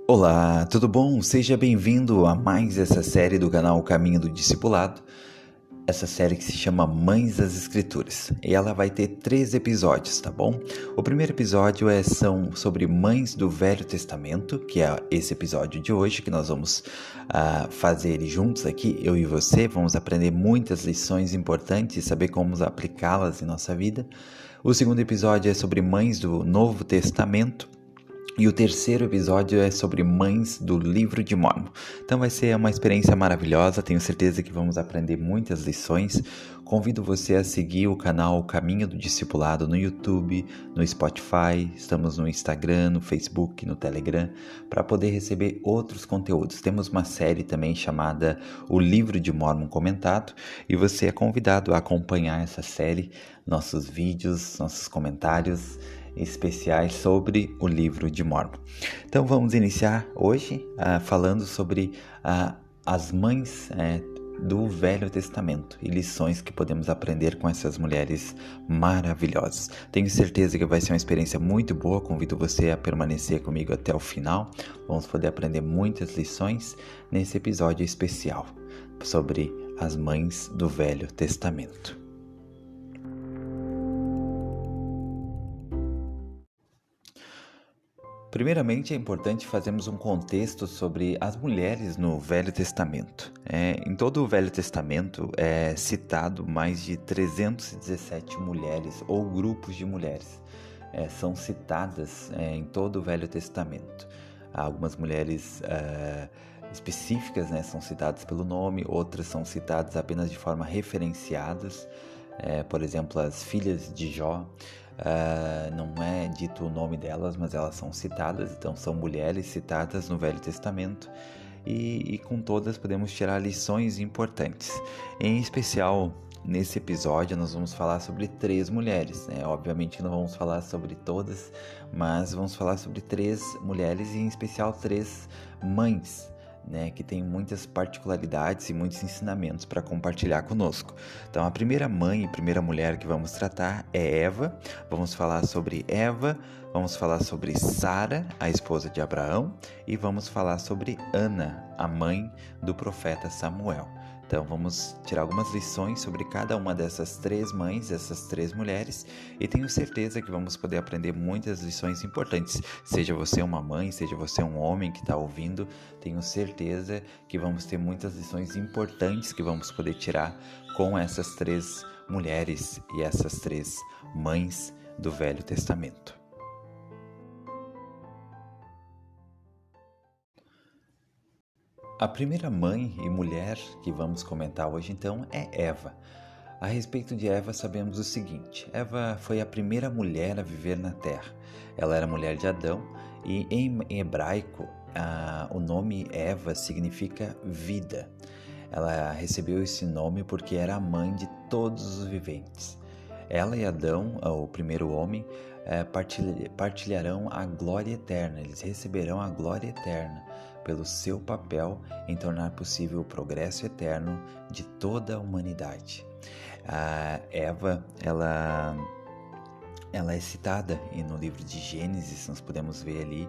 Olá, tudo bom? Seja bem-vindo a mais essa série do canal Caminho do Discipulado, essa série que se chama Mães das Escrituras, e ela vai ter 3 episódios, tá bom? O primeiro episódio são sobre mães do Velho Testamento, que é esse episódio de hoje, que nós vamos fazer juntos aqui, eu e você, vamos aprender muitas lições importantes e saber como aplicá-las em nossa vida. O segundo episódio é sobre mães do Novo Testamento, e o terceiro episódio é sobre mães do Livro de Mórmon. Então vai ser uma experiência maravilhosa, tenho certeza que vamos aprender muitas lições. Convido você a seguir o canal Caminho do Discipulado no YouTube, no Spotify, estamos no Instagram, no Facebook, no Telegram, para poder receber outros conteúdos. Temos uma série também chamada O Livro de Mórmon Comentado, e você é convidado a acompanhar essa série, nossos vídeos, nossos comentários especiais sobre o Livro de Mórmon. Então vamos iniciar hoje falando sobre as mães do Velho Testamento e lições que podemos aprender com essas mulheres maravilhosas. Tenho certeza que vai ser uma experiência muito boa, convido você a permanecer comigo até o final. Vamos poder aprender muitas lições nesse episódio especial sobre as mães do Velho Testamento. Primeiramente, é importante fazermos um contexto sobre as mulheres no Velho Testamento. Em todo o Velho Testamento é citado mais de 317 mulheres ou grupos de mulheres. São citadas em todo o Velho Testamento. Algumas mulheres específicas, são citadas pelo nome, outras são citadas apenas de forma referenciadas. Por exemplo, as filhas de Jó. Não é dito o nome delas, mas elas são citadas, então são mulheres citadas no Velho Testamento e com todas podemos tirar lições importantes. Em especial, nesse episódio nós vamos falar sobre 3 mulheres, Obviamente não vamos falar sobre todas, mas vamos falar sobre 3 mulheres e em especial 3 mães, que tem muitas particularidades e muitos ensinamentos para compartilhar conosco. Então, a primeira mãe e primeira mulher que vamos tratar é Eva. Vamos falar sobre Eva, vamos falar sobre Sara, a esposa de Abraão, e vamos falar sobre Ana, a mãe do profeta Samuel. Então, vamos tirar algumas lições sobre cada uma dessas 3 mães, dessas 3 mulheres, e tenho certeza que vamos poder aprender muitas lições importantes. Seja você uma mãe, seja você um homem que está ouvindo, tenho certeza que vamos ter muitas lições importantes que vamos poder tirar com essas 3 mulheres e essas 3 mães do Velho Testamento. A primeira mãe e mulher que vamos comentar hoje, então, é Eva. A respeito de Eva, sabemos o seguinte: Eva foi a primeira mulher a viver na Terra. Ela era mulher de Adão e, em hebraico, o nome Eva significa vida. Ela recebeu esse nome porque era a mãe de todos os viventes. Ela e Adão, o primeiro homem, partilharão a glória eterna. Eles receberão a glória eterna pelo seu papel em tornar possível o progresso eterno de toda a humanidade. Eva, ela é citada no livro de Gênesis. Nós podemos ver ali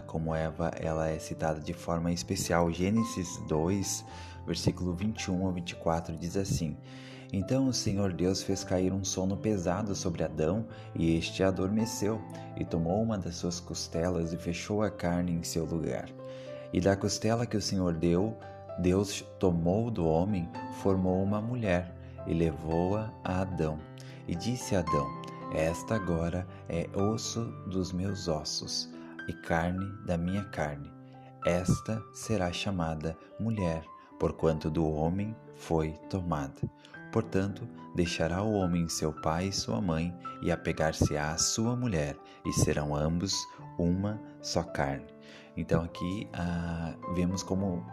como Eva ela é citada de forma especial. Gênesis 2, versículo 21 a 24 diz assim: Então o Senhor Deus fez cair um sono pesado sobre Adão, e este adormeceu, e tomou uma das suas costelas e fechou a carne em seu lugar. E da costela que o Senhor Deus tomou do homem, formou uma mulher, e levou-a a Adão. E disse a Adão: Esta agora é osso dos meus ossos, e carne da minha carne. Esta será chamada mulher, porquanto do homem foi tomada. Portanto, deixará o homem seu pai e sua mãe, e apegar-se-á à sua mulher, e serão ambos uma só carne. Então aqui vemos como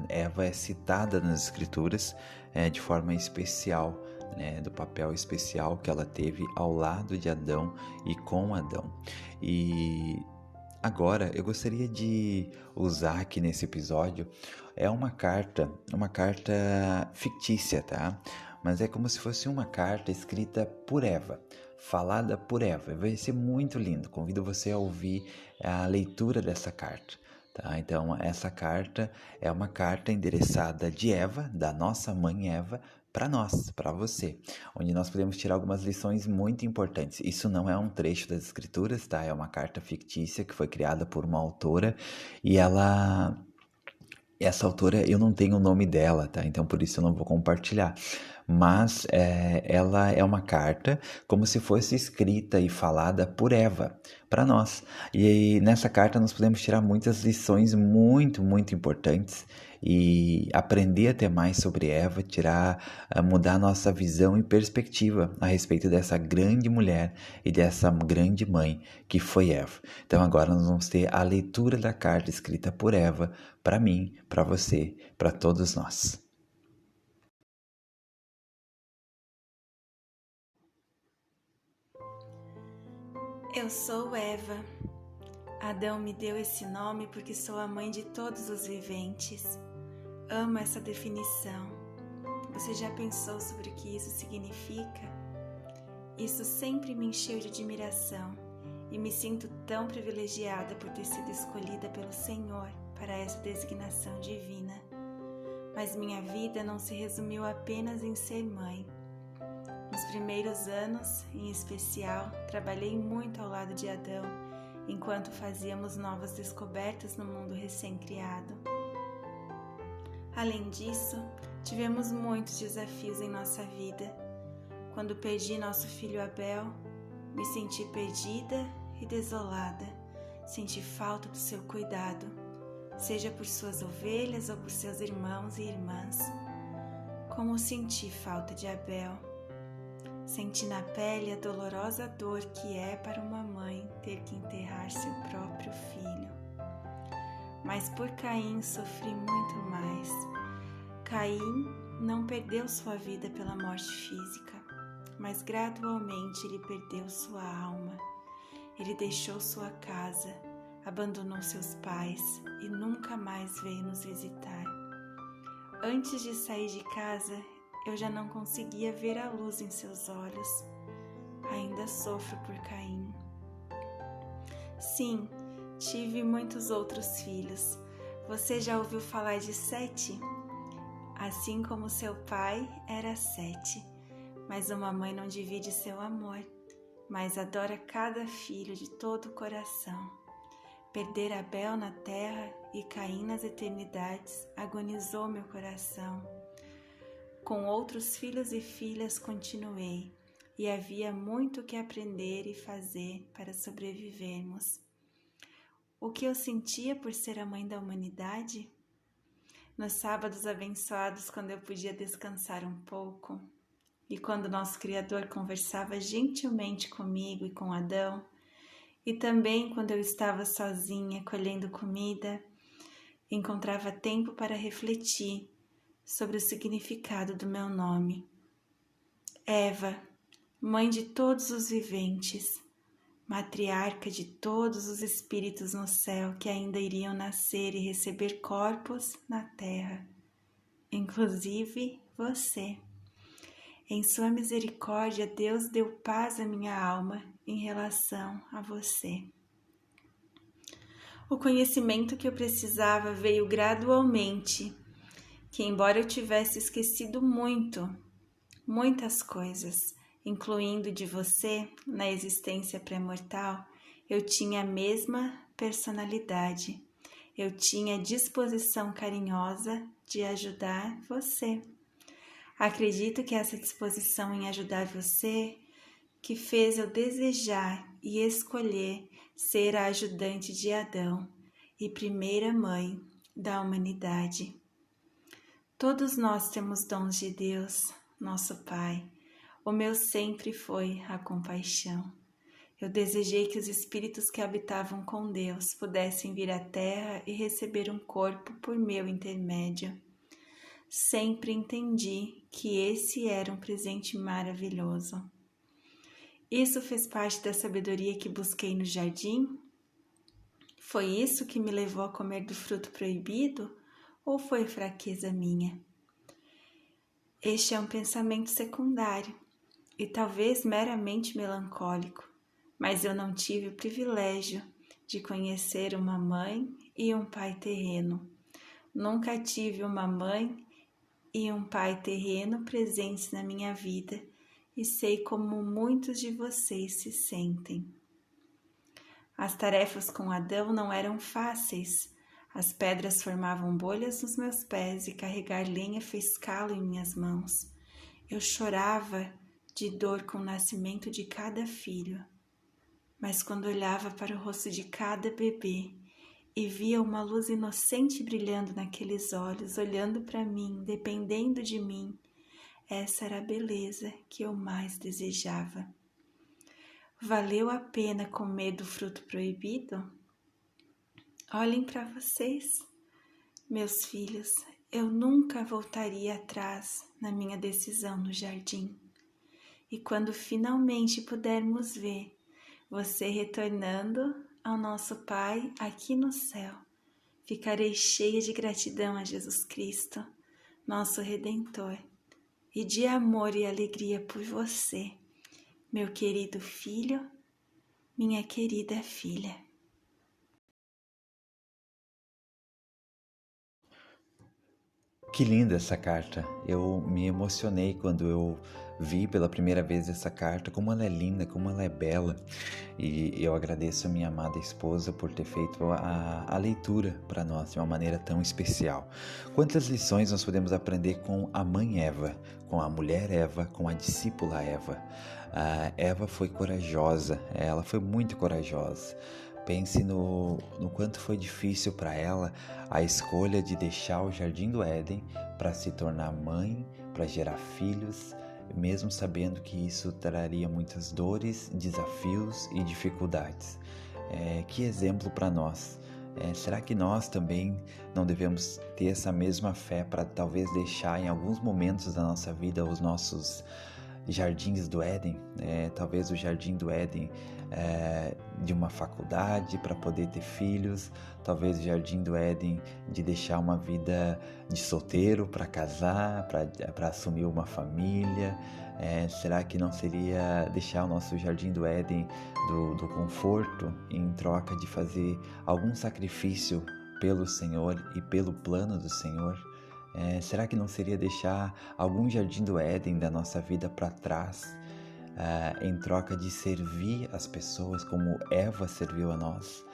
Eva é citada nas Escrituras de forma especial, do papel especial que ela teve ao lado de Adão e com Adão. E agora eu gostaria de usar aqui nesse episódio uma carta fictícia, tá? Mas é como se fosse uma carta escrita por Eva, falada por Eva. Vai ser muito lindo. Convido você a ouvir a leitura dessa carta. Tá? Então, essa carta é uma carta endereçada de Eva, da nossa mãe Eva, para nós, para você, onde nós podemos tirar algumas lições muito importantes. Isso não é um trecho das Escrituras, tá? É uma carta fictícia que foi criada por uma autora e essa autora, eu não tenho o nome dela, tá? Então por isso eu não vou compartilhar. Mas ela é uma carta como se fosse escrita e falada por Eva para nós. E nessa carta nós podemos tirar muitas lições muito, muito importantes e aprender a ter mais sobre Eva, mudar nossa visão e perspectiva a respeito dessa grande mulher e dessa grande mãe que foi Eva. Então agora nós vamos ter a leitura da carta escrita por Eva para mim, para você, para todos nós. Eu sou Eva. Adão me deu esse nome porque sou a mãe de todos os viventes. Amo essa definição. Você já pensou sobre o que isso significa? Isso sempre me encheu de admiração e me sinto tão privilegiada por ter sido escolhida pelo Senhor para essa designação divina. Mas minha vida não se resumiu apenas em ser mãe. Nos primeiros anos, em especial, trabalhei muito ao lado de Adão, enquanto fazíamos novas descobertas no mundo recém-criado. Além disso, tivemos muitos desafios em nossa vida. Quando perdi nosso filho Abel, me senti perdida e desolada. Senti falta do seu cuidado, seja por suas ovelhas ou por seus irmãos e irmãs. Como senti falta de Abel. Senti na pele a dolorosa dor que é para uma mãe ter que enterrar seu próprio filho. Mas por Caim sofri muito mais. Caim não perdeu sua vida pela morte física, mas gradualmente ele perdeu sua alma. Ele deixou sua casa, abandonou seus pais e nunca mais veio nos visitar. Antes de sair de casa, eu já não conseguia ver a luz em seus olhos. Ainda sofro por Caim. Sim, tive muitos outros filhos. Você já ouviu falar de Sete? Assim como seu pai era Sete. Mas uma mãe não divide seu amor, mas adora cada filho de todo o coração. Perder Abel na terra e Caim nas eternidades agonizou meu coração. Com outros filhos e filhas continuei, e havia muito que aprender e fazer para sobrevivermos. O que eu sentia por ser a mãe da humanidade? Nos sábados abençoados, quando eu podia descansar um pouco, e quando nosso Criador conversava gentilmente comigo e com Adão, e também quando eu estava sozinha colhendo comida, encontrava tempo para refletir sobre o significado do meu nome. Eva, mãe de todos os viventes, matriarca de todos os espíritos no céu que ainda iriam nascer e receber corpos na terra, inclusive você. Em sua misericórdia, Deus deu paz à minha alma em relação a você. O conhecimento que eu precisava veio gradualmente, que embora eu tivesse esquecido muitas coisas, incluindo de você na existência pré-mortal, eu tinha a mesma personalidade. Eu tinha disposição carinhosa de ajudar você. Acredito que essa disposição em ajudar você que fez eu desejar e escolher ser a ajudante de Adão e primeira mãe da humanidade. Todos nós temos dons de Deus, nosso Pai. O meu sempre foi a compaixão. Eu desejei que os espíritos que habitavam com Deus pudessem vir à Terra e receber um corpo por meu intermédio. Sempre entendi que esse era um presente maravilhoso. Isso fez parte da sabedoria que busquei no jardim? Foi isso que me levou a comer do fruto proibido? Ou foi fraqueza minha? Este é um pensamento secundário e talvez meramente melancólico, mas eu não tive o privilégio de conhecer uma mãe e um pai terreno. Nunca tive uma mãe e um pai terreno presentes na minha vida e sei como muitos de vocês se sentem. As tarefas com Adão não eram fáceis. As pedras formavam bolhas nos meus pés e carregar lenha fez calo em minhas mãos. Eu chorava de dor com o nascimento de cada filho. Mas quando olhava para o rosto de cada bebê e via uma luz inocente brilhando naqueles olhos, olhando para mim, dependendo de mim, essa era a beleza que eu mais desejava. Valeu a pena comer do fruto proibido? Olhem para vocês, meus filhos, eu nunca voltaria atrás na minha decisão no jardim. E quando finalmente pudermos ver você retornando ao nosso Pai aqui no céu, ficarei cheia de gratidão a Jesus Cristo, nosso Redentor, e de amor e alegria por você, meu querido filho, minha querida filha. Que linda essa carta! Eu me emocionei quando eu vi pela primeira vez essa carta, como ela é linda, como ela é bela. E eu agradeço a minha amada esposa por ter feito a leitura para nós de uma maneira tão especial. Quantas lições nós podemos aprender com a mãe Eva, com a mulher Eva, com a discípula Eva. A Eva foi corajosa, ela foi muito corajosa. Pense no quanto foi difícil para ela a escolha de deixar o Jardim do Éden para se tornar mãe, para gerar filhos, mesmo sabendo que isso traria muitas dores, desafios e dificuldades. Que exemplo para nós! Será que nós também não devemos ter essa mesma fé para talvez deixar em alguns momentos da nossa vida os nossos jardins do Éden, talvez o jardim do Éden de uma faculdade para poder ter filhos, talvez o jardim do Éden de deixar uma vida de solteiro para casar, para assumir uma família. Será que não seria deixar o nosso jardim do Éden do conforto em troca de fazer algum sacrifício pelo Senhor e pelo plano do Senhor? Será que não seria deixar algum jardim do Éden da nossa vida para trás, em troca de servir as pessoas como Eva serviu a nós?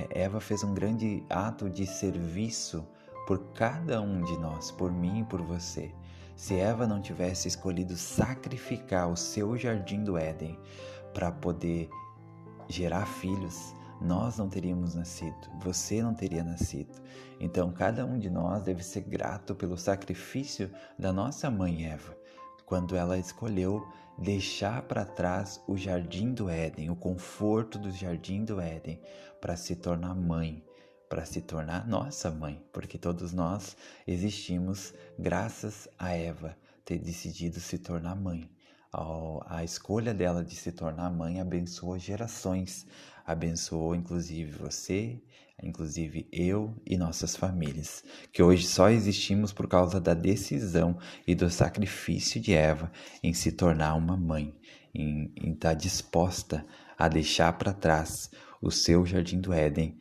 Eva fez um grande ato de serviço por cada um de nós, por mim e por você. Se Eva não tivesse escolhido sacrificar o seu jardim do Éden para poder gerar filhos, nós não teríamos nascido, você não teria nascido. Então, cada um de nós deve ser grato pelo sacrifício da nossa mãe Eva, quando ela escolheu deixar para trás o jardim do Éden, o conforto do jardim do Éden, para se tornar mãe, para se tornar nossa mãe, porque todos nós existimos graças a Eva ter decidido se tornar mãe. A escolha dela de se tornar mãe abençoou gerações, abençoou inclusive você, inclusive eu e nossas famílias, que hoje só existimos por causa da decisão e do sacrifício de Eva em se tornar uma mãe, em estar disposta a deixar para trás o seu jardim do Éden,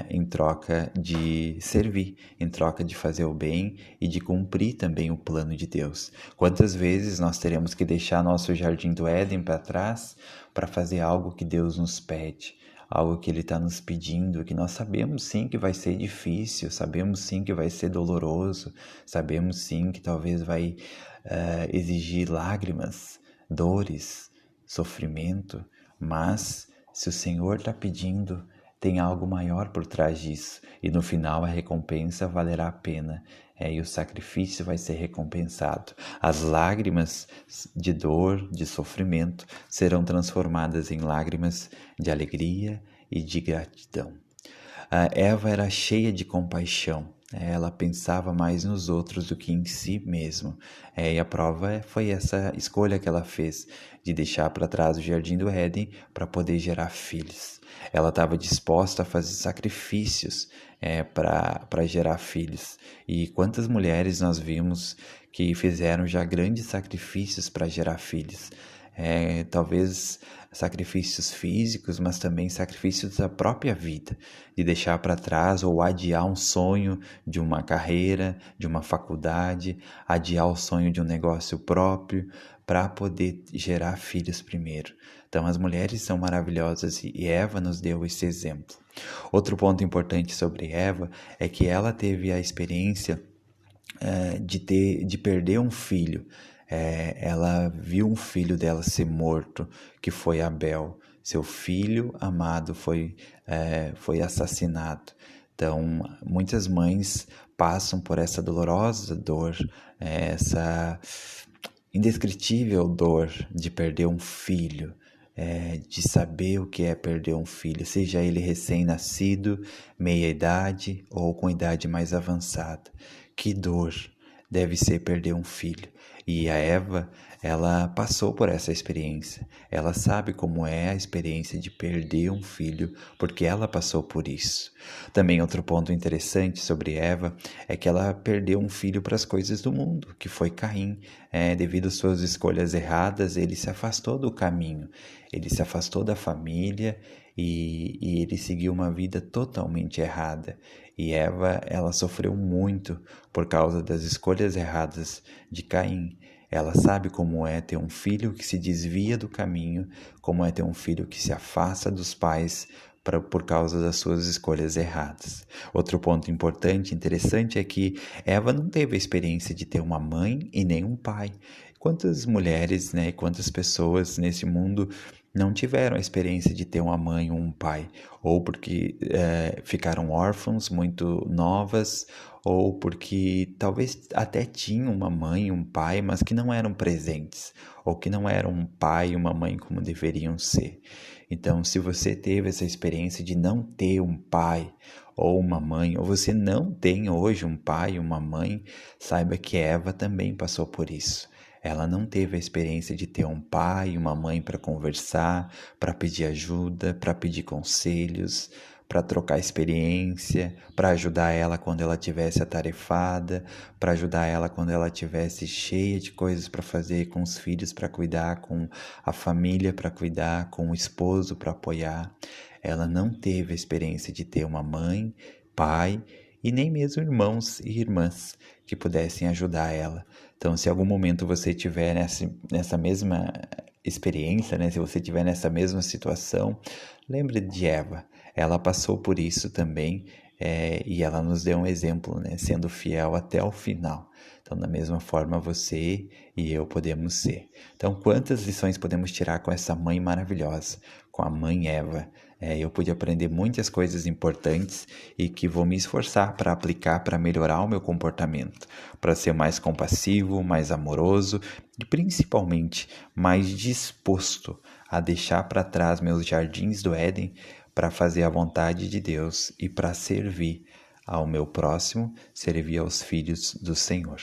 em troca de servir, em troca de fazer o bem e de cumprir também o plano de Deus. Quantas vezes nós teremos que deixar nosso jardim do Éden para trás para fazer algo que Deus nos pede, algo que Ele está nos pedindo, que nós sabemos sim que vai ser difícil, sabemos sim que vai ser doloroso, sabemos sim que talvez vai exigir lágrimas, dores, sofrimento, mas se o Senhor está pedindo, tem algo maior por trás disso, e no final a recompensa valerá a pena, e o sacrifício vai ser recompensado. As lágrimas de dor, de sofrimento, serão transformadas em lágrimas de alegria e de gratidão. Eva era cheia de compaixão, ela pensava mais nos outros do que em si mesma. E a prova foi essa escolha que ela fez, de deixar para trás o jardim do Éden para poder gerar filhos. Ela estava disposta a fazer sacrifícios para gerar filhos. E quantas mulheres nós vimos que fizeram já grandes sacrifícios para gerar filhos. talvez sacrifícios físicos, mas também sacrifícios da própria vida, de deixar para trás ou adiar um sonho de uma carreira, de uma faculdade, adiar o sonho de um negócio próprio para poder gerar filhos primeiro. Então as mulheres são maravilhosas e Eva nos deu esse exemplo. Outro ponto importante sobre Eva é que ela teve a experiência de perder um filho. Ela viu um filho dela ser morto, que foi Abel. Seu filho amado foi assassinado. Então, muitas mães passam por essa dolorosa dor, essa indescritível dor de perder um filho, de saber o que é perder um filho, seja ele recém-nascido, meia-idade ou com idade mais avançada. Que dor deve ser perder um filho. E a Eva, ela passou por essa experiência. Ela sabe como é a experiência de perder um filho, porque ela passou por isso. Também outro ponto interessante sobre Eva é que ela perdeu um filho para as coisas do mundo, que foi Caim. Devido às suas escolhas erradas, ele se afastou do caminho, ele se afastou da família e ele seguiu uma vida totalmente errada. E Eva, ela sofreu muito por causa das escolhas erradas de Caim. Ela sabe como é ter um filho que se desvia do caminho, como é ter um filho que se afasta dos pais por causa das suas escolhas erradas. Outro ponto importante, interessante, é que Eva não teve a experiência de ter uma mãe e nem um pai. Quantas mulheres, quantas pessoas nesse mundo não tiveram a experiência de ter uma mãe ou um pai, ou porque ficaram órfãos muito novas, ou porque talvez até tinham uma mãe e um pai, mas que não eram presentes, ou que não eram um pai e uma mãe como deveriam ser. Então, se você teve essa experiência de não ter um pai ou uma mãe, ou você não tem hoje um pai e uma mãe, saiba que Eva também passou por isso. Ela não teve a experiência de ter um pai e uma mãe para conversar, para pedir ajuda, para pedir conselhos, para trocar experiência, para ajudar ela quando ela estivesse atarefada, para ajudar ela quando ela estivesse cheia de coisas para fazer, com os filhos para cuidar, com a família para cuidar, com o esposo para apoiar. Ela não teve a experiência de ter uma mãe, pai e nem mesmo irmãos e irmãs que pudessem ajudar ela. Então, se em algum momento você estiver nessa mesma experiência, se você estiver nessa mesma situação, lembre de Eva. Ela passou por isso também e ela nos deu um exemplo, sendo fiel até o final. Então, da mesma forma, você e eu podemos ser. Então, quantas lições podemos tirar com essa mãe maravilhosa, com a mãe Eva? Eu pude aprender muitas coisas importantes e que vou me esforçar para aplicar para melhorar o meu comportamento, para ser mais compassivo, mais amoroso e principalmente mais disposto a deixar para trás meus jardins do Éden para fazer a vontade de Deus e para servir ao meu próximo, servir aos filhos do Senhor.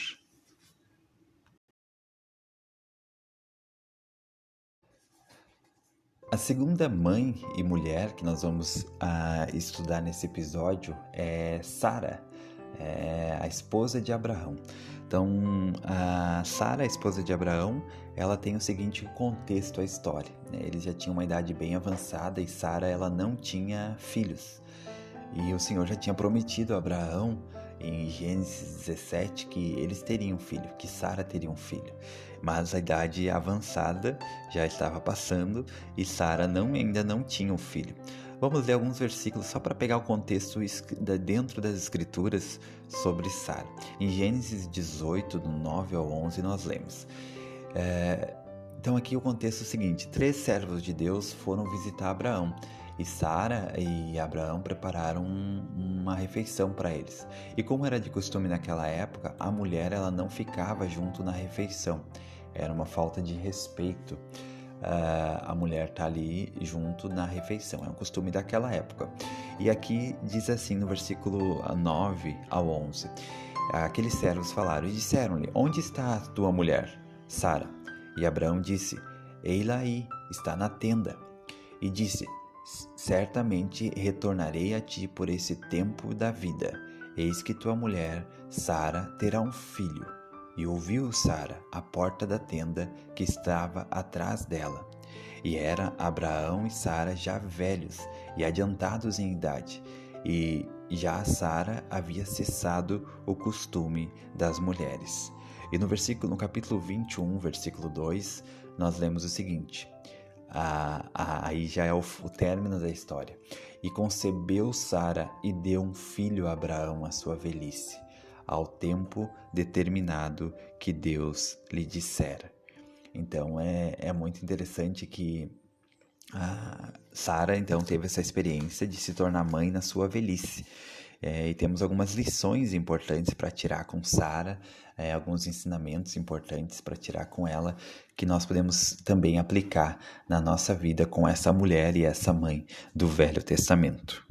A segunda mãe e mulher que nós vamos estudar nesse episódio é Sara, a esposa de Abraão. Então, a Sara, a esposa de Abraão, ela tem o seguinte contexto à história. Eles já tinham uma idade bem avançada e Sara, ela não tinha filhos. E o Senhor já tinha prometido a Abraão, em Gênesis 17, que eles teriam um filho, que Sara teria um filho. Mas a idade avançada já estava passando e Sara ainda não tinha um filho. Vamos ler alguns versículos só para pegar o contexto dentro das escrituras sobre Sara. Em Gênesis 18, do 9 ao 11, nós lemos. Então aqui o contexto é o seguinte: 3 servos de Deus foram visitar Abraão. E Sara e Abraão prepararam uma refeição para eles. E como era de costume naquela época, a mulher ela não ficava junto na refeição. Era uma falta de respeito a mulher estar ali junto na refeição. É um costume daquela época. E aqui diz assim no versículo 9 ao 11. Aqueles servos falaram e disseram-lhe: onde está a tua mulher, Sara? E Abraão disse: ei-la aí, está na tenda. E disse: certamente retornarei a ti por esse tempo da vida. Eis que tua mulher, Sara, terá um filho. E ouviu Sara à porta da tenda que estava atrás dela. E era Abraão e Sara já velhos e adiantados em idade, e já Sara havia cessado o costume das mulheres. E no capítulo 21, versículo 2, nós lemos o seguinte, aí já é o término da história. E concebeu Sara e deu um filho a Abraão à sua velhice, ao tempo determinado que Deus lhe dissera. Então é muito interessante que Sara então teve essa experiência de se tornar mãe na sua velhice. E temos algumas lições importantes para tirar com Sara, alguns ensinamentos importantes para tirar com ela, que nós podemos também aplicar na nossa vida com essa mulher e essa mãe do Velho Testamento.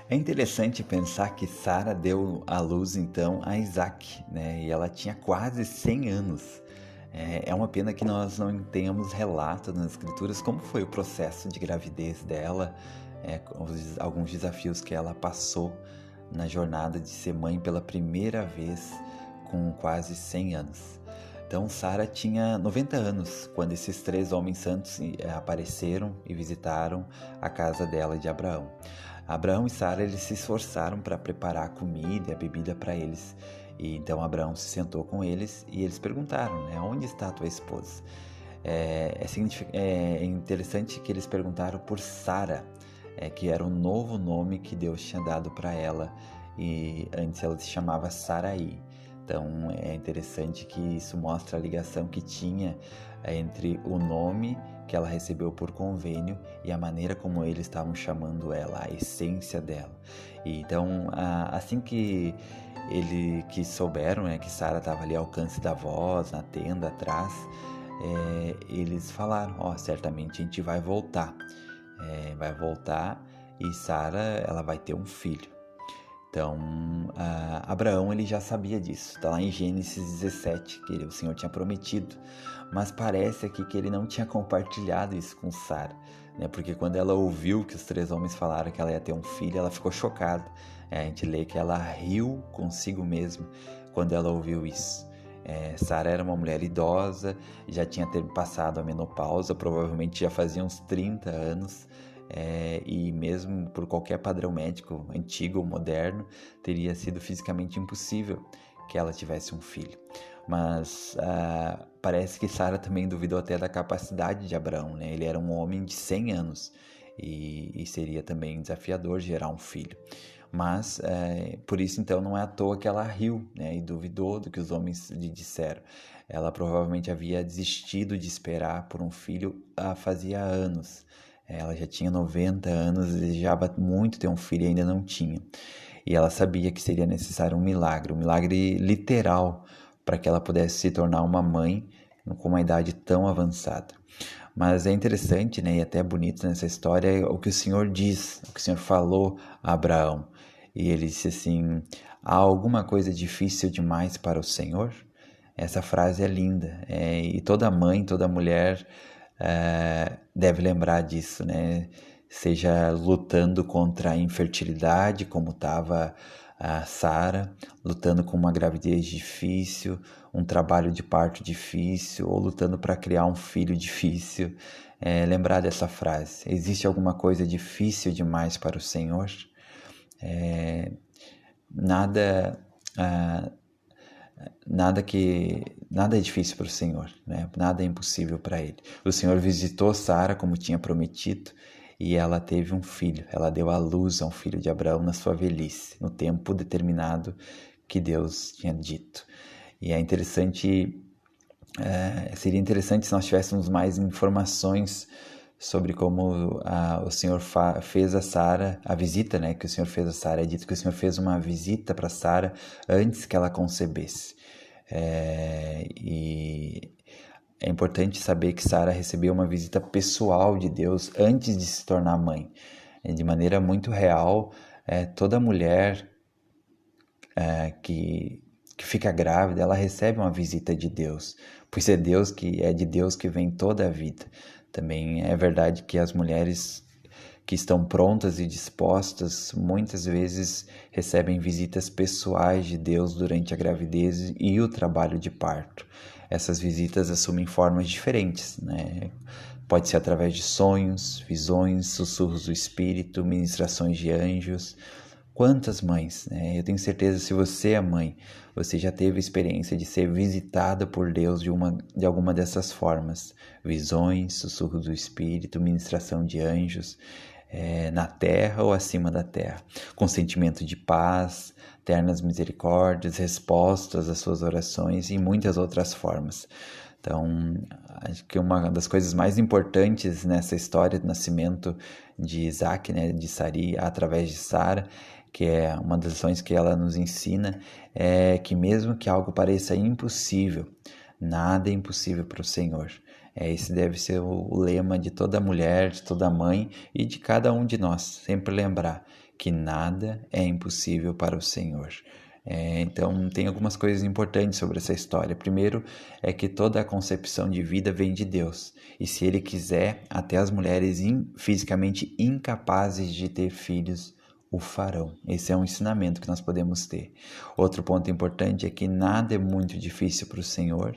É interessante pensar que Sara deu à luz então a Isaac, né? E ela tinha quase 100 anos. É uma pena que nós não tenhamos relato nas escrituras como foi o processo de gravidez dela, alguns desafios que ela passou na jornada de ser mãe pela primeira vez com quase 100 anos. Então Sara tinha 90 anos quando esses 3 homens santos apareceram e visitaram a casa dela de Abraão. Abraão e Sara eles se esforçaram para preparar a comida e a bebida para eles. E então Abraão se sentou com eles e eles perguntaram, né, onde está a tua esposa? É interessante que eles perguntaram por Sara, que era um novo nome que Deus tinha dado para ela, e antes ela se chamava Sarai. Então é interessante que isso mostra a ligação que tinha entre o nome que ela recebeu por convênio e a maneira como eles estavam chamando ela, a essência dela. E então, assim que souberam, que Sara estava ali ao alcance da voz, na tenda atrás, eles falaram, certamente a gente vai voltar. E Sara, ela vai ter um filho. Então, Abraão ele já sabia disso, está lá em Gênesis 17, que o Senhor tinha prometido, mas parece aqui que ele não tinha compartilhado isso com Sara, né? Porque quando ela ouviu que os 3 homens falaram que ela ia ter um filho, ela ficou chocada. A gente lê que ela riu consigo mesma quando ela ouviu isso. Sara era uma mulher idosa, já tinha passado a menopausa, provavelmente já fazia uns 30 anos, e mesmo por qualquer padrão médico, antigo ou moderno, teria sido fisicamente impossível que ela tivesse um filho. Mas parece que Sara também duvidou até da capacidade de Abraão, né? Ele era um homem de 100 anos e seria também desafiador gerar um filho. Mas por isso então não é à toa que ela riu, né, e duvidou do que os homens lhe disseram. Ela provavelmente havia desistido de esperar por um filho fazia anos. Ela já tinha 90 anos, desejava muito ter um filho e ainda não tinha. E ela sabia que seria necessário um milagre literal, para que ela pudesse se tornar uma mãe com uma idade tão avançada. Mas é interessante, né, e até bonito nessa história o que o Senhor diz, o que o Senhor falou a Abraão. E ele disse assim, há alguma coisa difícil demais para o Senhor? Essa frase é linda, e toda mãe, toda mulher deve lembrar disso, né? Seja lutando contra a infertilidade, como estava a Sara, lutando com uma gravidez difícil, um trabalho de parto difícil, ou lutando para criar um filho difícil. Lembrar dessa frase, existe alguma coisa difícil demais para o Senhor? Nada é difícil para o Senhor, né? Nada é impossível para Ele. O Senhor visitou Sara como tinha prometido e ela teve um filho. Ela deu à luz a um filho de Abraão na sua velhice, no tempo determinado que Deus tinha dito. E seria interessante se nós tivéssemos mais informações sobre como o Senhor fez a Sara, a visita, né, que o Senhor fez a Sara. É dito que o Senhor fez uma visita para Sara antes que ela concebesse. E é importante saber que Sara recebeu uma visita pessoal de Deus antes de se tornar mãe. De maneira muito real, toda mulher que fica grávida, ela recebe uma visita de Deus, pois é de Deus que vem toda a vida. Também é verdade que as mulheres que estão prontas e dispostas, muitas vezes recebem visitas pessoais de Deus durante a gravidez e o trabalho de parto. Essas visitas assumem formas diferentes, né? Pode ser através de sonhos, visões, sussurros do Espírito, ministrações de anjos. Quantas mães, né? Eu tenho certeza, se você é mãe, você já teve a experiência de ser visitada por Deus de alguma dessas formas. Visões, sussurros do Espírito, ministração de anjos, na terra ou acima da terra. Com sentimento de paz, ternas misericórdias, respostas às suas orações e muitas outras formas. Então, acho que uma das coisas mais importantes nessa história do nascimento de Isaac, né, de Sari, através de Sara, que é uma das lições que ela nos ensina, é que mesmo que algo pareça impossível, nada é impossível para o Senhor. Esse deve ser o lema de toda mulher, de toda mãe e de cada um de nós. Sempre lembrar que nada é impossível para o Senhor. Então, tem algumas coisas importantes sobre essa história. Primeiro, é que toda a concepção de vida vem de Deus. E se Ele quiser, até as mulheres fisicamente incapazes de ter filhos o farão. Esse é um ensinamento que nós podemos ter. Outro ponto importante é que nada é muito difícil para o Senhor.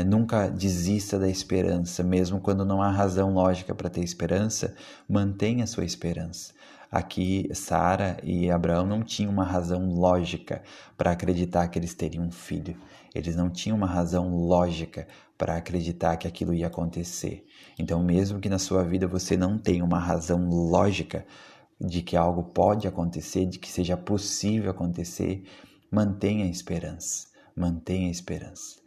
Nunca desista da esperança, mesmo quando não há razão lógica para ter esperança, mantenha a sua esperança. Aqui, Sara e Abraão não tinham uma razão lógica para acreditar que eles teriam um filho. Eles não tinham uma razão lógica para acreditar que aquilo ia acontecer. Então, mesmo que na sua vida você não tenha uma razão lógica de que algo pode acontecer, de que seja possível acontecer, mantenha a esperança. Mantenha a esperança.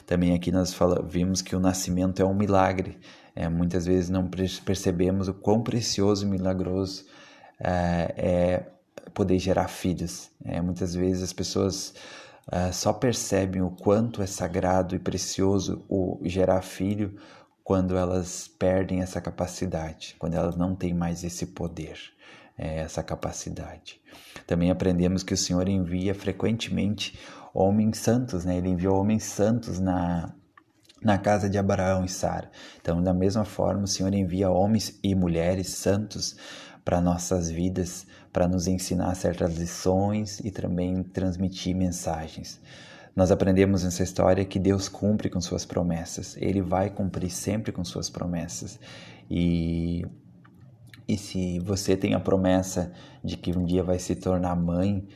Também aqui nós vimos que o nascimento é um milagre. Muitas vezes não percebemos o quão precioso e milagroso é poder gerar filhos. Muitas vezes as pessoas só percebem o quanto é sagrado e precioso o gerar filho quando elas perdem essa capacidade, quando elas não têm mais esse poder, essa capacidade. Também aprendemos que o Senhor envia frequentemente homens santos, né? Ele enviou homens santos na casa de Abraão e Sara. Então, da mesma forma, o Senhor envia homens e mulheres santos para nossas vidas, para nos ensinar certas lições e também transmitir mensagens. Nós aprendemos nessa história que Deus cumpre com suas promessas. Ele vai cumprir sempre com suas promessas. E se você tem a promessa de que um dia vai se tornar mãe,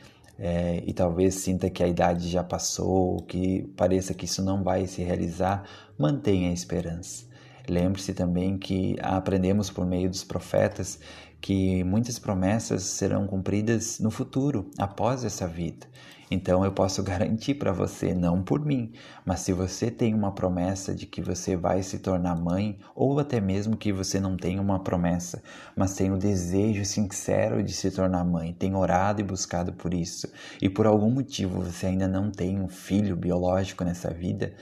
e talvez sinta que a idade já passou, que pareça que isso não vai se realizar, mantenha a esperança. Lembre-se também que aprendemos por meio dos profetas que muitas promessas serão cumpridas no futuro, após essa vida. Então eu posso garantir para você, não por mim, mas se você tem uma promessa de que você vai se tornar mãe, ou até mesmo que você não tenha uma promessa, mas tem o desejo sincero de se tornar mãe, tem orado e buscado por isso, e por algum motivo você ainda não tem um filho biológico nessa vida,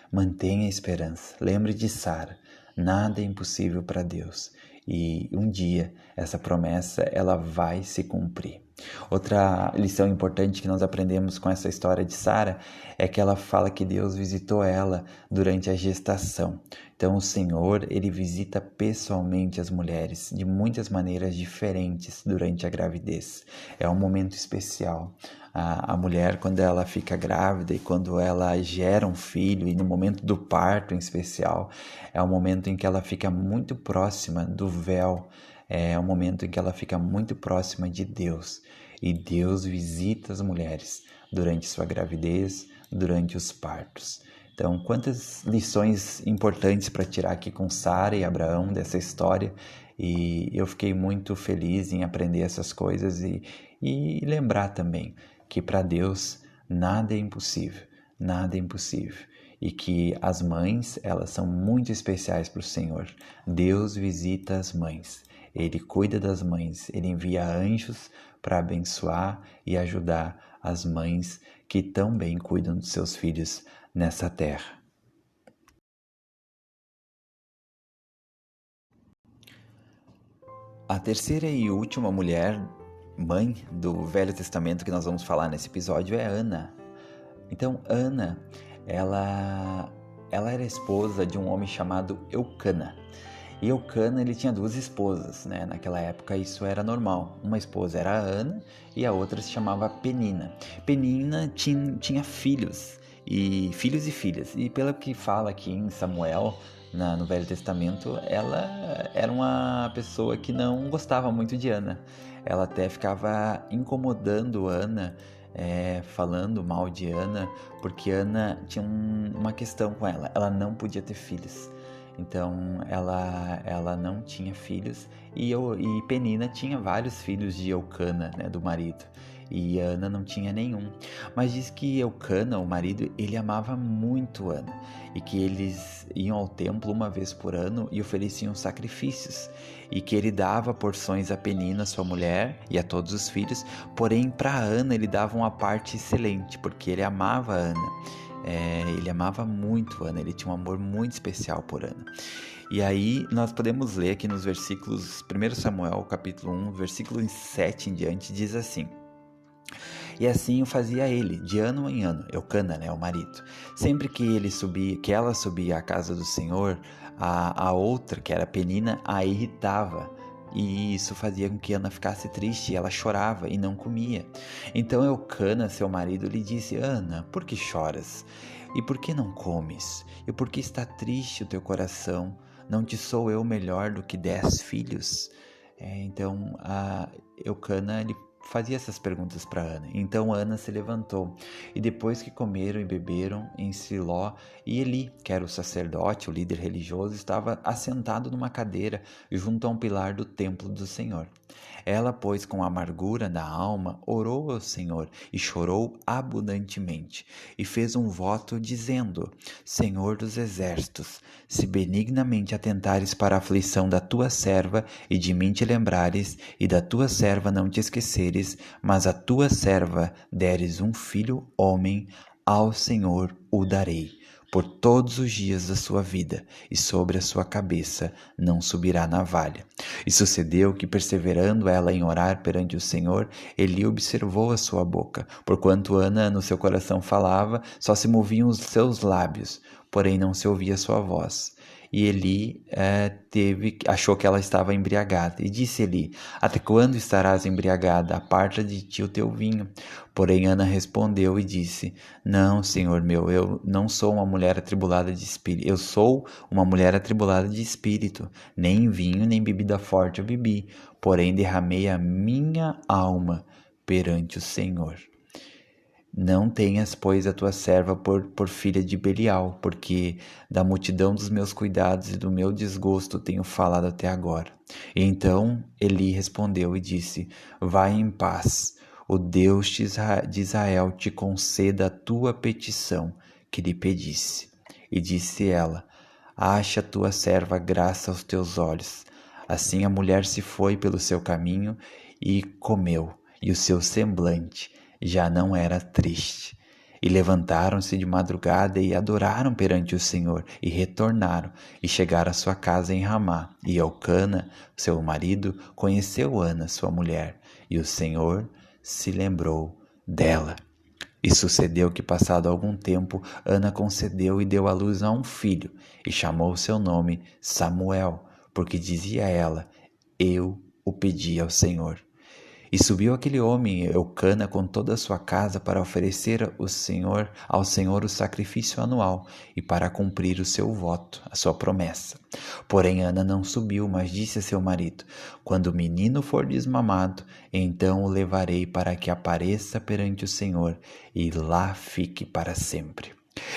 mantenha a esperança. Lembre de Sara, nada é impossível para Deus. E um dia essa promessa ela vai se cumprir. Outra lição importante que nós aprendemos com essa história de Sara é que ela fala que Deus visitou ela durante a gestação. Então o Senhor, ele visita pessoalmente as mulheres de muitas maneiras diferentes durante a gravidez. É um momento especial. A mulher, quando ela fica grávida e quando ela gera um filho, e no momento do parto em especial, é um momento em que ela fica muito próxima do véu, é um momento em que ela fica muito próxima de Deus. E Deus visita as mulheres durante sua gravidez, durante os partos. Então, quantas lições importantes para tirar aqui com Sara e Abraão dessa história. E eu fiquei muito feliz em aprender essas coisas e lembrar também que para Deus nada é impossível, nada é impossível. E que as mães, elas são muito especiais para o Senhor. Deus visita as mães, Ele cuida das mães, Ele envia anjos para abençoar e ajudar as mães que também cuidam dos seus filhos nessa terra. A terceira e última mulher, mãe do Velho Testamento que nós vamos falar nesse episódio é Ana. Então, Ana, ela era esposa de um homem chamado Eucana. E Eucana, ele tinha 2 esposas, né? Naquela época isso era normal. Uma esposa era a Ana e a outra se chamava Penina. Penina tinha filhos e filhas. E pelo que fala aqui em Samuel, no Velho Testamento, ela era uma pessoa que não gostava muito de Ana. Ela até ficava incomodando Ana, falando mal de Ana, porque Ana tinha uma questão com ela. Ela não podia ter filhos. Então ela não tinha filhos e Penina tinha vários filhos de Eucana, né, do marido. E Ana não tinha nenhum. Mas diz que Eucana, o marido, ele amava muito Ana e que eles iam ao templo uma vez por ano e ofereciam sacrifícios e que ele dava porções a Penina, sua mulher, e a todos os filhos, porém para Ana ele dava uma parte excelente porque ele amava Ana. Ele amava muito Ana, ele tinha um amor muito especial por Ana. E aí nós podemos ler aqui nos versículos, 1 Samuel capítulo 1, versículo 7 em diante, diz assim: E assim o fazia ele, de ano em ano, Eucana, né, o marido. Sempre que ela subia à casa do Senhor, a outra, que era Penina, a irritava. E isso fazia com que Ana ficasse triste, e ela chorava e não comia. Então Eucana, seu marido, lhe disse: Ana, por que choras? E por que não comes? E por que está triste o teu coração? Não te sou eu melhor do que 10 filhos? Então a Eucana fazia essas perguntas para Ana. Então Ana se levantou, e depois que comeram e beberam em Siló, e Eli, que era o sacerdote, o líder religioso, estava assentado numa cadeira junto a um pilar do templo do Senhor. Ela, pois, com amargura na alma, orou ao Senhor e chorou abundantemente, e fez um voto dizendo: Senhor dos exércitos, se benignamente atentares para a aflição da tua serva e de mim te lembrares, e da tua serva não te esqueceres, mas a tua serva deres um filho homem, ao Senhor o darei por todos os dias da sua vida, e sobre a sua cabeça não subirá navalha. E sucedeu que, perseverando ela em orar perante o Senhor, Eli observou a sua boca. Porquanto Ana no seu coração falava, só se moviam os seus lábios, porém não se ouvia sua voz. E Eli achou que ela estava embriagada. E disse Eli: Até quando estarás embriagada? Aparta de ti o teu vinho. Porém Ana respondeu e disse: Não, Senhor meu, eu não sou uma mulher atribulada de espírito. Eu sou uma mulher atribulada de espírito. Nem vinho, nem bebida forte eu bebi. Porém derramei a minha alma perante o Senhor. Não tenhas, pois, a tua serva por filha de Belial, porque da multidão dos meus cuidados e do meu desgosto tenho falado até agora. E então Eli respondeu e disse: Vai em paz, o Deus de Israel te conceda a tua petição que lhe pedisse. E disse ela: Acha tua serva graça aos teus olhos. Assim a mulher se foi pelo seu caminho e comeu, e o seu semblante já não era triste. E levantaram-se de madrugada e adoraram perante o Senhor, e retornaram, e chegaram à sua casa em Ramá. E Eucana, seu marido, conheceu Ana, sua mulher, e o Senhor se lembrou dela. E sucedeu que, passado algum tempo, Ana concebeu e deu à luz a um filho, e chamou seu nome Samuel, porque dizia ela: Eu o pedi ao Senhor. E subiu aquele homem, Eucana, com toda a sua casa, para oferecer ao Senhor o sacrifício anual e para cumprir o seu voto, a sua promessa. Porém Ana não subiu, mas disse a seu marido: Quando o menino for desmamado, então o levarei para que apareça perante o Senhor e lá fique para sempre.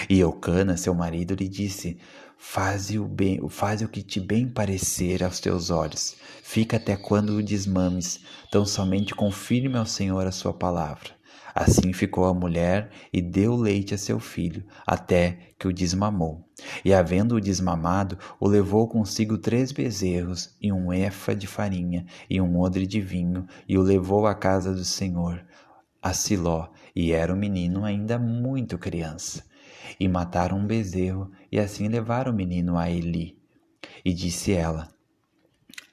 E Eucana, seu marido, lhe disse: Faze o que te bem parecer aos teus olhos. Fica até quando o desmames, tão somente confirme ao Senhor a sua palavra. Assim ficou a mulher e deu leite a seu filho, até que o desmamou. E havendo-o desmamado, o levou consigo 3 bezerros, e um efa de farinha, e um odre de vinho, e o levou à casa do Senhor, a Siló, e era o menino ainda muito criança. E mataram um bezerro, e assim levaram o menino a Eli. E disse ela: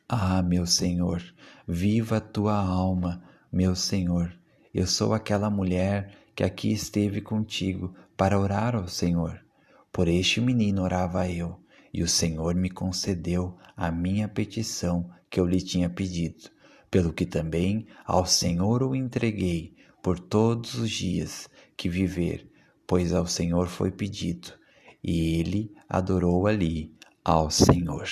Ah, meu Senhor, viva a tua alma, meu Senhor. Eu sou aquela mulher que aqui esteve contigo para orar ao Senhor. Por este menino orava eu, e o Senhor me concedeu a minha petição que eu lhe tinha pedido, pelo que também ao Senhor o entreguei por todos os dias que viver, pois ao Senhor foi pedido, e ele adorou ali ao Senhor.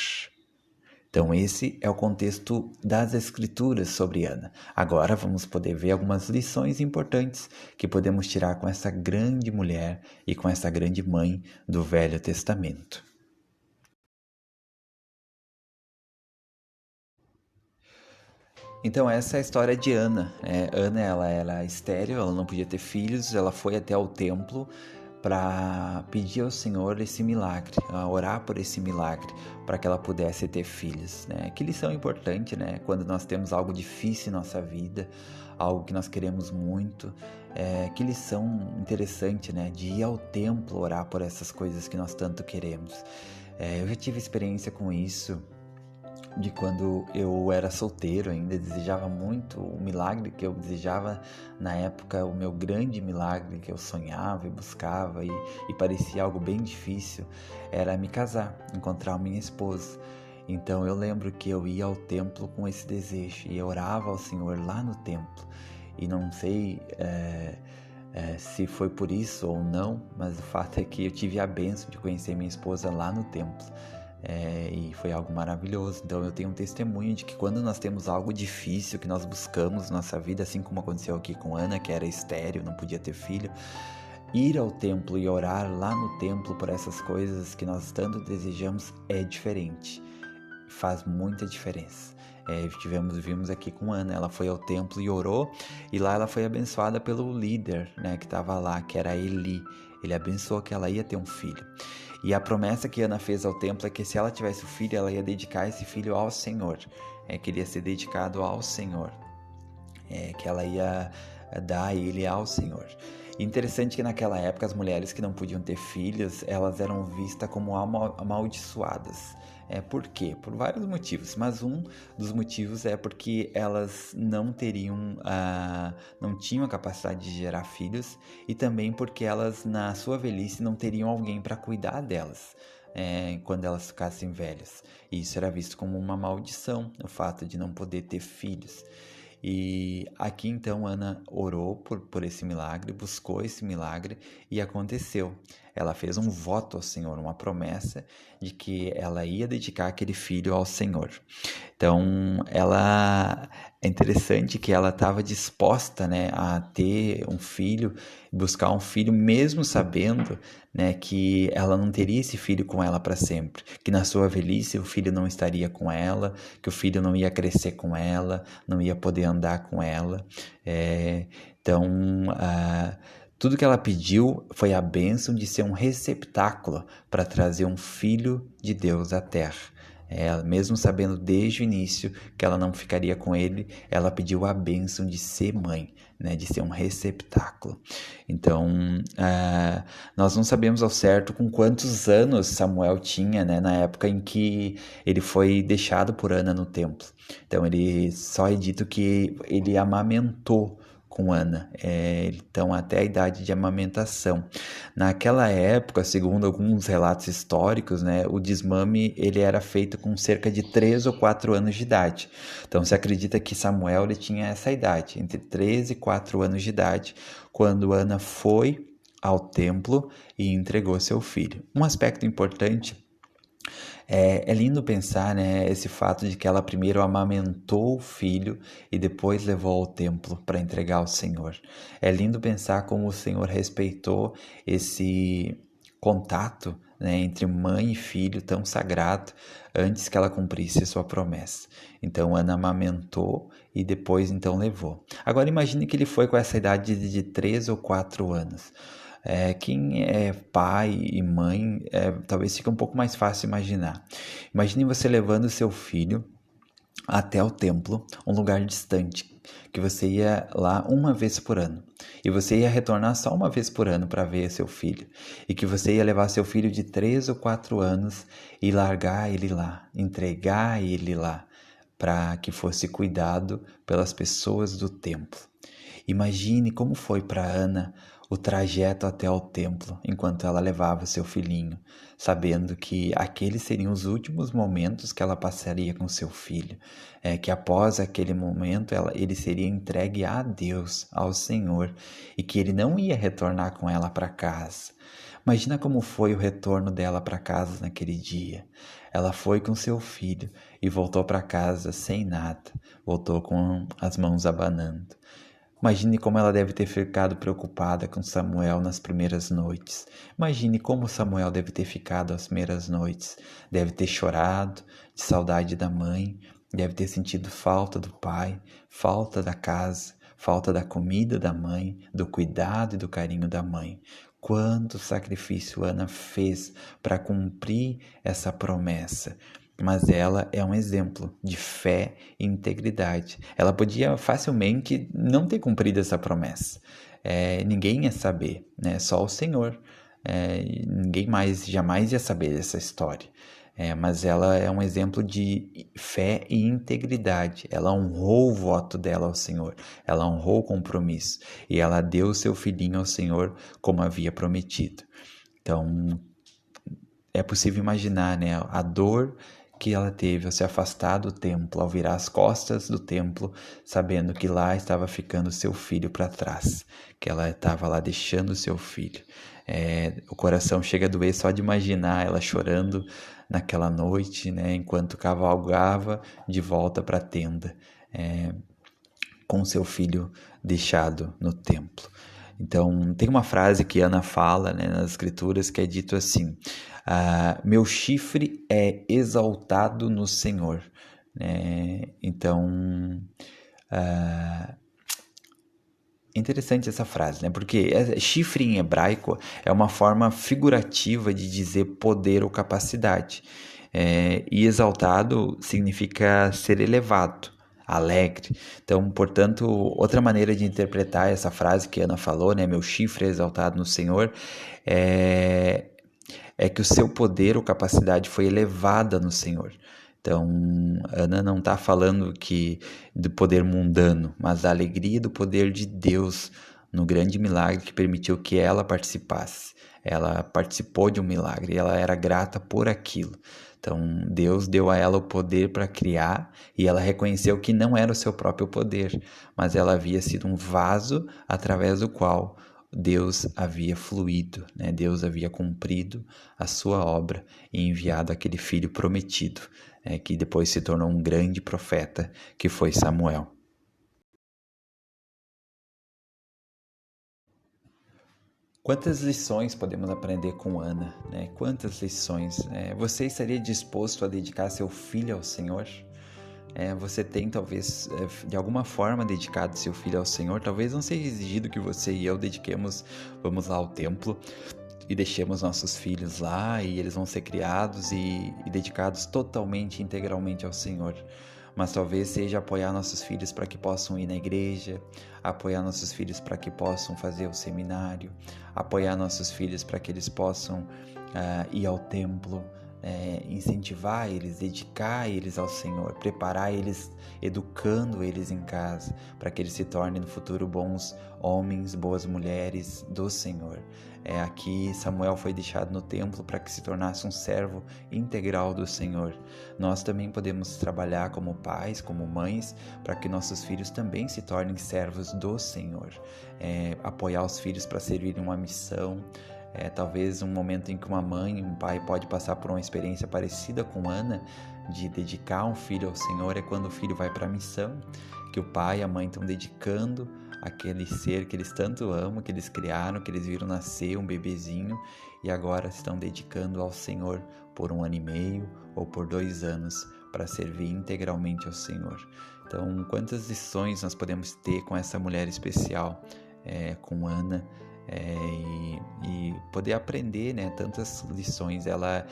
Então esse é o contexto das Escrituras sobre Ana. Agora vamos poder ver algumas lições importantes que podemos tirar com essa grande mulher e com essa grande mãe do Velho Testamento. Então essa é a história de Ana. Ana, ela era estéril, ela não podia ter filhos, ela foi até o templo para pedir ao Senhor esse milagre, orar por esse milagre, para que ela pudesse ter filhos, né? Que lição importante, né? Quando nós temos algo difícil em nossa vida, algo que nós queremos muito, que lição interessante, né? De ir ao templo orar por essas coisas que nós tanto queremos. Eu já tive experiência com isso, de quando eu era solteiro ainda, desejava muito o milagre que eu desejava na época, o meu grande milagre que eu sonhava e buscava e parecia algo bem difícil, era me casar, encontrar a minha esposa. Então eu lembro que eu ia ao templo com esse desejo e eu orava ao Senhor lá no templo, e não sei se foi por isso ou não, mas o fato é que eu tive a bênção de conhecer minha esposa lá no templo. E foi algo maravilhoso. Então eu tenho um testemunho de que quando nós temos algo difícil que nós buscamos na nossa vida, assim como aconteceu aqui com Ana, que era estéril, não podia ter filho, ir ao templo e orar lá no templo por essas coisas que nós tanto desejamos é diferente, faz muita diferença. Vimos aqui com Ana, ela foi ao templo e orou, e lá ela foi abençoada pelo líder, né, que estava lá, que era Eli. Ele abençoou que ela ia ter um filho. E a promessa que Ana fez ao templo é que se ela tivesse um filho, ela ia dedicar esse filho ao Senhor, que ele ia ser dedicado ao Senhor, que ela ia dar ele ao Senhor. E interessante que naquela época as mulheres que não podiam ter filhos, elas eram vistas como amaldiçoadas. Por quê? Por vários motivos, mas um dos motivos é porque elas não tinham a capacidade de gerar filhos, e também porque elas na sua velhice não teriam alguém para cuidar delas. Quando elas ficassem velhas. E isso era visto como uma maldição, o fato de não poder ter filhos. E aqui então Ana orou por esse milagre, buscou esse milagre e aconteceu. Ela fez um voto ao Senhor, uma promessa de que ela ia dedicar aquele filho ao Senhor. Então, é interessante que ela estava disposta, né, a ter um filho, buscar um filho, mesmo sabendo, né, que ela não teria esse filho com ela para sempre, que na sua velhice o filho não estaria com ela, que o filho não ia crescer com ela, não ia poder andar com ela. Tudo que ela pediu foi a bênção de ser um receptáculo para trazer um filho de Deus à terra. Mesmo sabendo desde o início que ela não ficaria com ele, ela pediu a bênção de ser mãe, né, de ser um receptáculo. Então, nós não sabemos ao certo com quantos anos Samuel tinha, né, na época em que ele foi deixado por Ana no templo. Então, ele só é dito que ele amamentou com Ana, então até a idade de amamentação. Naquela época, segundo alguns relatos históricos, né, o desmame ele era feito com cerca de 3 ou 4 anos de idade. Então se acredita que Samuel ele tinha essa idade, entre 3 e 4 anos de idade, quando Ana foi ao templo e entregou seu filho. Um aspecto importante é lindo pensar, né, esse fato de que ela primeiro amamentou o filho e depois levou ao templo para entregar ao Senhor. É lindo pensar como o Senhor respeitou esse contato, né, entre mãe e filho tão sagrado antes que ela cumprisse sua promessa. Então Ana amamentou e depois então levou. Agora imagine que ele foi com essa idade de 3 ou 4 anos. Quem é pai e mãe, talvez fique um pouco mais fácil imaginar. Imagine você levando seu filho até o templo, um lugar distante, que você ia lá uma vez por ano. E você ia retornar só uma vez por ano para ver seu filho. E que você ia levar seu filho de 3 ou 4 anos e largar ele lá, entregar ele lá, para que fosse cuidado pelas pessoas do templo. Imagine como foi para Ana o trajeto até ao templo, enquanto ela levava seu filhinho, sabendo que aqueles seriam os últimos momentos que ela passaria com seu filho, que após aquele momento ele seria entregue a Deus, ao Senhor, e que ele não ia retornar com ela para casa. Imagina como foi o retorno dela para casa naquele dia. Ela foi com seu filho e voltou para casa sem nada, voltou com as mãos abanando. Imagine como ela deve ter ficado preocupada com Samuel nas primeiras noites. Imagine como Samuel deve ter ficado as primeiras noites. Deve ter chorado de saudade da mãe, deve ter sentido falta do pai, falta da casa, falta da comida da mãe, do cuidado e do carinho da mãe. Quanto sacrifício Ana fez para cumprir essa promessa. Mas ela é um exemplo de fé e integridade. Ela podia facilmente não ter cumprido essa promessa. Ninguém ia saber, né? Só o Senhor. Ninguém mais jamais ia saber dessa história. Mas ela é um exemplo de fé e integridade. Ela honrou o voto dela ao Senhor. Ela honrou o compromisso. E ela deu o seu filhinho ao Senhor como havia prometido. Então, é possível imaginar, né, a dor que ela teve ao se afastar do templo, ao virar as costas do templo, sabendo que lá estava ficando seu filho para trás, que ela estava lá deixando seu filho. O coração chega a doer só de imaginar ela chorando naquela noite, né, enquanto cavalgava de volta para a tenda, com seu filho deixado no templo. Então, tem uma frase que Ana fala, né, nas escrituras, que é dito assim: meu chifre é exaltado no Senhor. Então, interessante essa frase, né? Porque chifre em hebraico é uma forma figurativa de dizer poder ou capacidade. E exaltado significa ser elevado, alegre. Então, portanto, outra maneira de interpretar essa frase que Ana falou, né? Meu chifre é exaltado no Senhor, é que o seu poder ou capacidade foi elevada no Senhor. Então, Ana não está falando do poder mundano, mas da alegria do poder de Deus no grande milagre que permitiu que ela participasse. Ela participou de um milagre e ela era grata por aquilo. Então, Deus deu a ela o poder para criar e ela reconheceu que não era o seu próprio poder, mas ela havia sido um vaso através do qual Deus havia fluído, né? Deus havia cumprido a sua obra e enviado aquele filho prometido, que depois se tornou um grande profeta, que foi Samuel. Quantas lições podemos aprender com Ana, né? Quantas lições? Você estaria disposto a dedicar seu filho ao Senhor? Você tem, talvez, de alguma forma dedicado seu filho ao Senhor? Talvez não seja exigido que você e eu vamos lá ao templo e deixemos nossos filhos lá e eles vão ser criados e dedicados totalmente, integralmente ao Senhor. Mas talvez seja apoiar nossos filhos para que possam ir na igreja, apoiar nossos filhos para que possam fazer o seminário, apoiar nossos filhos para que eles possam ir ao templo, incentivar eles, dedicar eles ao Senhor, preparar eles, educando eles em casa, para que eles se tornem no futuro bons homens, boas mulheres do Senhor. Aqui Samuel foi deixado no templo para que se tornasse um servo integral do Senhor. Nós também podemos trabalhar como pais, como mães, para que nossos filhos também se tornem servos do Senhor. Apoiar os filhos para servirem uma missão. Talvez um momento em que uma mãe e um pai pode passar por uma experiência parecida com Ana, de dedicar um filho ao Senhor, é quando o filho vai para a missão, que o pai e a mãe estão dedicando aquele ser que eles tanto amam, que eles criaram, que eles viram nascer, um bebezinho, e agora estão dedicando ao Senhor por 1 ano e meio ou por 2 anos, para servir integralmente ao Senhor. Então, quantas lições nós podemos ter com essa mulher especial, com Ana, e poder aprender, né, tantas lições. Ela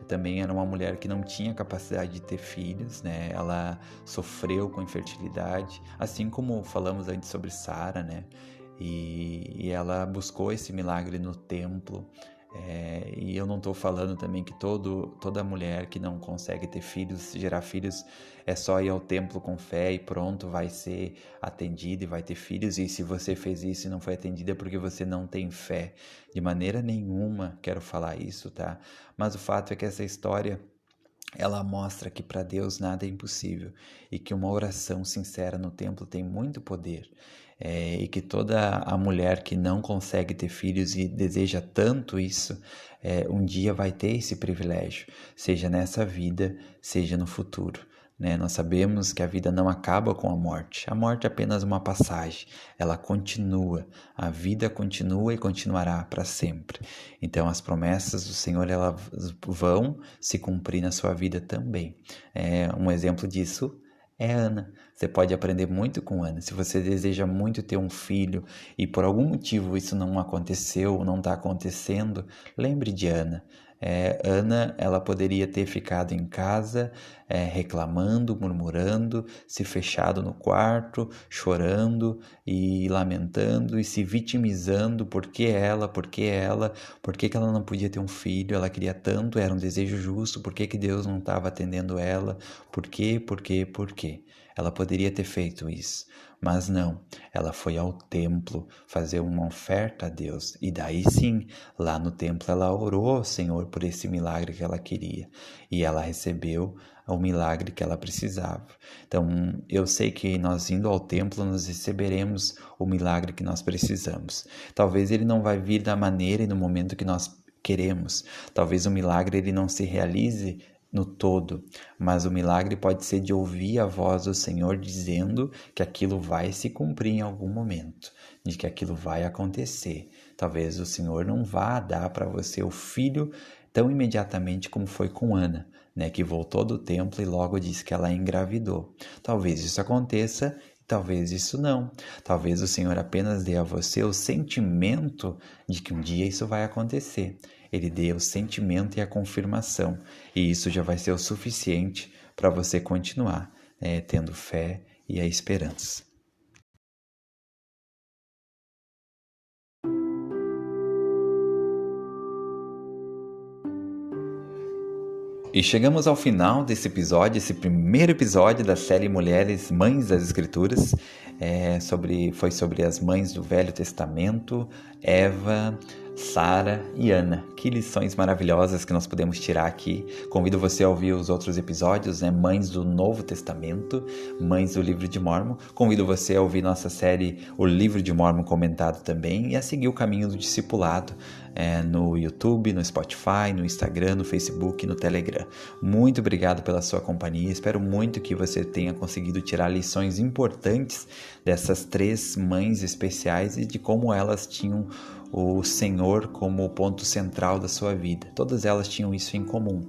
também era uma mulher que não tinha capacidade de ter filhos, né? Ela sofreu com infertilidade, assim como falamos antes sobre Sara, né? E ela buscou esse milagre no templo, E eu não estou falando também que toda mulher que não consegue ter filhos, gerar filhos, é só ir ao templo com fé e pronto, vai ser atendida e vai ter filhos. E se você fez isso e não foi atendida é porque você não tem fé. De maneira nenhuma quero falar isso, tá? Mas o fato é que essa história, ela mostra que para Deus nada é impossível e que uma oração sincera no templo tem muito poder. E que toda a mulher que não consegue ter filhos e deseja tanto isso, um dia vai ter esse privilégio, seja nessa vida, seja no futuro. Nós sabemos que a vida não acaba com a morte é apenas uma passagem, ela continua, a vida continua e continuará para sempre. Então as promessas do Senhor, elas vão se cumprir na sua vida também. Um exemplo disso é Ana. Você pode aprender muito com Ana. Se você deseja muito ter um filho e por algum motivo isso não aconteceu, não está acontecendo, lembre de Ana. Ana, ela poderia ter ficado em casa reclamando, murmurando, se fechado no quarto, chorando e lamentando e se vitimizando. Por que ela? Por que ela não podia ter um filho? Ela queria tanto, era um desejo justo. Por que Deus não estava atendendo ela? Por quê? Ela poderia ter feito isso, mas não. Ela foi ao templo fazer uma oferta a Deus. E daí sim, lá no templo ela orou ao Senhor por esse milagre que ela queria. E ela recebeu o milagre que ela precisava. Então, eu sei que nós indo ao templo, nós receberemos o milagre que nós precisamos. Talvez ele não vai vir da maneira e no momento que nós queremos. Talvez o milagre ele não se realize no todo, mas o milagre pode ser de ouvir a voz do Senhor dizendo que aquilo vai se cumprir em algum momento, de que aquilo vai acontecer. Talvez o Senhor não vá dar para você o filho tão imediatamente como foi com Ana, que voltou do templo e logo disse que ela engravidou. Talvez isso aconteça, talvez isso não. Talvez o Senhor apenas dê a você o sentimento de que um dia isso vai acontecer. Ele dê o sentimento e a confirmação. E isso já vai ser o suficiente para você continuar tendo fé e a esperança. E chegamos ao final desse episódio, esse primeiro episódio da série Mulheres Mães das Escrituras. Foi sobre as mães do Velho Testamento, Eva, Sara e Ana. Que lições maravilhosas que nós podemos tirar aqui. Convido você a ouvir os outros episódios, Mães do Novo Testamento, Mães do Livro de Mórmon. Convido você a ouvir nossa série O Livro de Mórmon Comentado também e a seguir o caminho do discipulado no YouTube, no Spotify, no Instagram, no Facebook e no Telegram. Muito obrigado pela sua companhia. Espero muito que você tenha conseguido tirar lições importantes dessas 3 mães especiais e de como elas tinham o Senhor como ponto central da sua vida. Todas elas tinham isso em comum.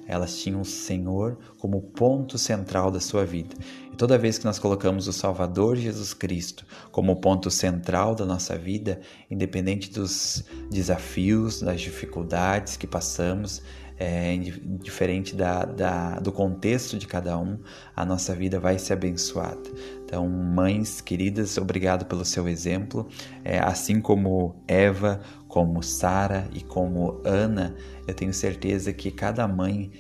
Elas tinham o Senhor como ponto central da sua vida. E toda vez que nós colocamos o Salvador Jesus Cristo como ponto central da nossa vida, independente dos desafios, das dificuldades que passamos, diferente do contexto de cada um, a nossa vida vai ser abençoada. Então, mães queridas, obrigado pelo seu exemplo. Assim como Eva, como Sara e como Ana, eu tenho certeza que cada mãe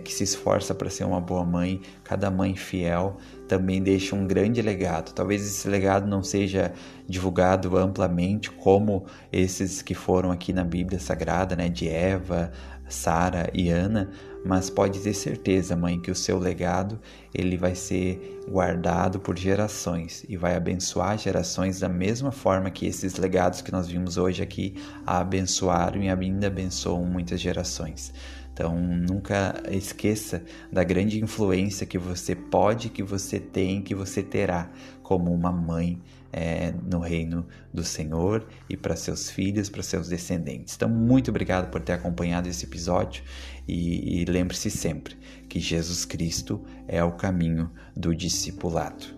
que se esforça para ser uma boa mãe, cada mãe fiel, também deixa um grande legado. Talvez esse legado não seja divulgado amplamente como esses que foram aqui na Bíblia Sagrada, de Eva, Sara e Ana, mas pode ter certeza, mãe, que o seu legado ele vai ser guardado por gerações e vai abençoar gerações da mesma forma que esses legados que nós vimos hoje aqui a abençoaram e ainda abençoam muitas gerações. Então, nunca esqueça da grande influência que você pode, que você tem, que você terá como uma mãe no reino do Senhor e para seus filhos, para seus descendentes. Então, muito obrigado por ter acompanhado esse episódio e lembre-se sempre que Jesus Cristo é o caminho do discipulado.